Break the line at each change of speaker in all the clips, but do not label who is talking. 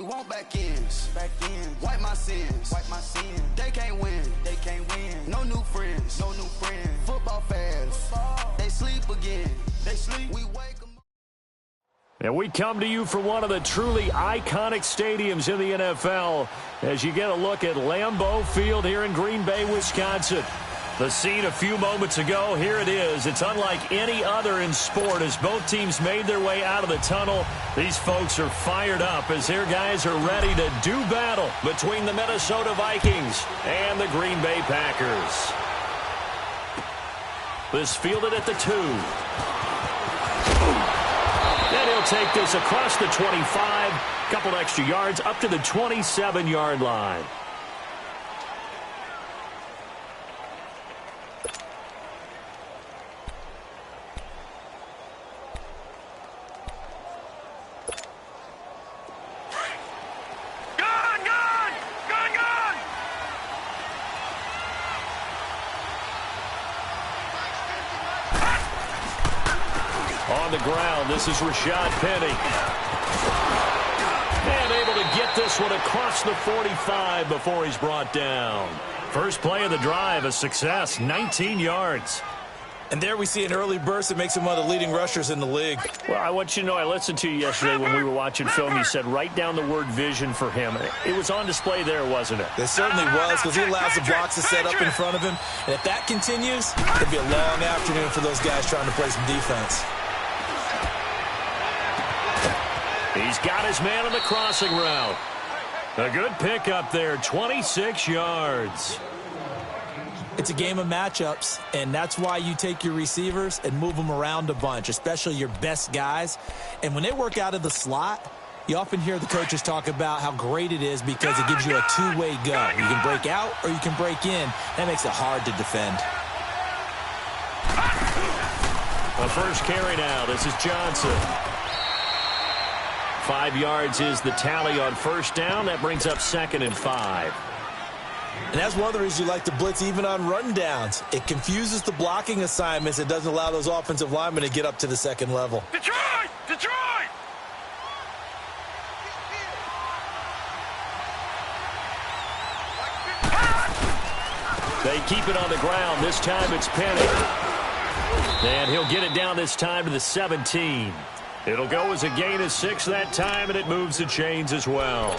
want back ends. Wipe my sins. They can't win. No new friends. Football fans. They sleep again. We wake them up.
And we come to you from one of the truly iconic stadiums in the NFL as you get a look at Lambeau Field here in Green Bay, Wisconsin. The scene a few moments ago, here it is. It's unlike any other in sport as both teams made their way out of the tunnel. These folks are fired up as their guys are ready to do battle between the Minnesota Vikings and the Green Bay Packers. This fielded at the 2. And he'll take this across the 25, couple extra yards up to the 27-yard line. On the ground, this is Rashad Penny. And able to get this one across the 45 before he's brought down. First play of the drive, a success, 19 yards.
And there we see an early burst that makes him one of the leading rushers in the league.
Well, I want you to know, I listened to you yesterday when we were watching film. You said write down the word vision for him. It was on display there, wasn't it?
It certainly was, because he allows the blocks to set up in front of him. And if that continues, it'll be a long afternoon for those guys trying to play some defense.
He's got his man on the crossing route. A good pickup there, 26 yards.
It's a game of matchups, and that's why you take your receivers and move them around a bunch, especially your best guys. And when they work out of the slot, you often hear the coaches talk about how great it is because it gives you a two-way go. You can break out or you can break in. That makes it hard to defend.
A first carry now. This is Johnson. 5 yards is the tally on first down. That brings up 2nd and 5.
And that's one of the reasons you like to blitz even on run downs. It confuses the blocking assignments. It doesn't allow those offensive linemen to get up to the second level.
Detroit!
They keep it on the ground. This time it's Penny. And he'll get it down this time to the 17. It'll go as a gain of 6 that time, and it moves the chains as well.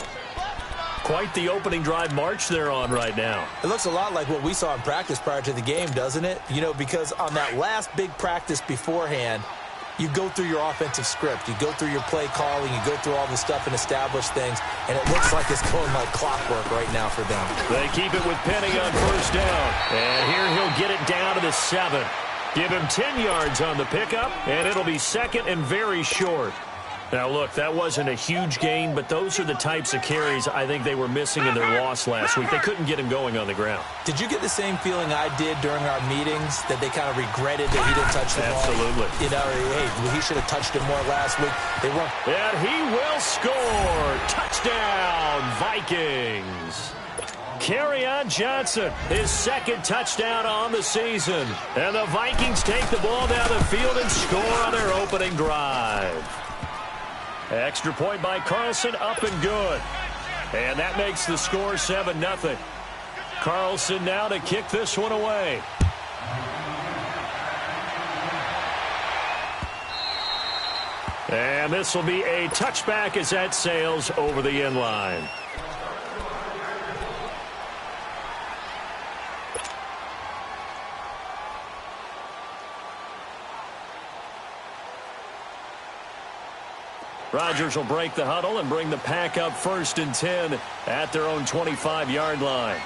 Quite the opening drive march they're on right now.
It looks a lot like what we saw in practice prior to the game, doesn't it? You know, because on that last big practice beforehand, you go through your offensive script. You go through your play calling. You go through all the stuff and establish things, and it looks like it's going like clockwork right now for them.
They keep it with Penny on first down. And here he'll get it down to the 7. Give him 10 yards on the pickup, and it'll be 2nd and very short. Now, look, that wasn't a huge gain, but those are the types of carries I think they were missing in their loss last week. They couldn't get him going on the ground.
Did you get the same feeling I did during our meetings, that they kind of regretted that he didn't touch the ball?
Absolutely.
You know, hey, he should have touched it more last week. They weren't.
And he will score. Touchdown, Vikings. Kerryon Johnson, his 2nd touchdown on the season. And the Vikings take the ball down the field and score on their opening drive. Extra point by Carlson, up and good. And that makes the score 7-0. Carlson now to kick this one away. And this will be a touchback as that sails over the end line. Rodgers will break the huddle and bring the pack up 1st and 10 at their own 25-yard line.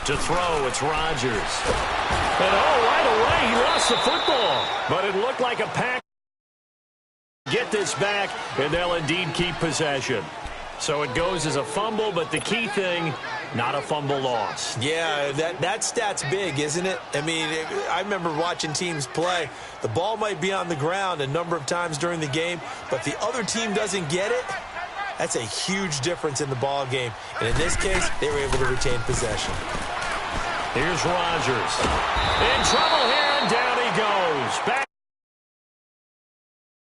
To throw, it's Rodgers. And right away, he lost the football. But it looked like a pack. Get this back, and they'll indeed keep possession. So it goes as a fumble, but the key thing, not a fumble loss.
Yeah, that stat's big, isn't it? I mean, I remember watching teams play. The ball might be on the ground a number of times during the game, but if the other team doesn't get it, that's a huge difference in the ball game. And in this case, they were able to retain possession.
Here's Rodgers. In trouble here and down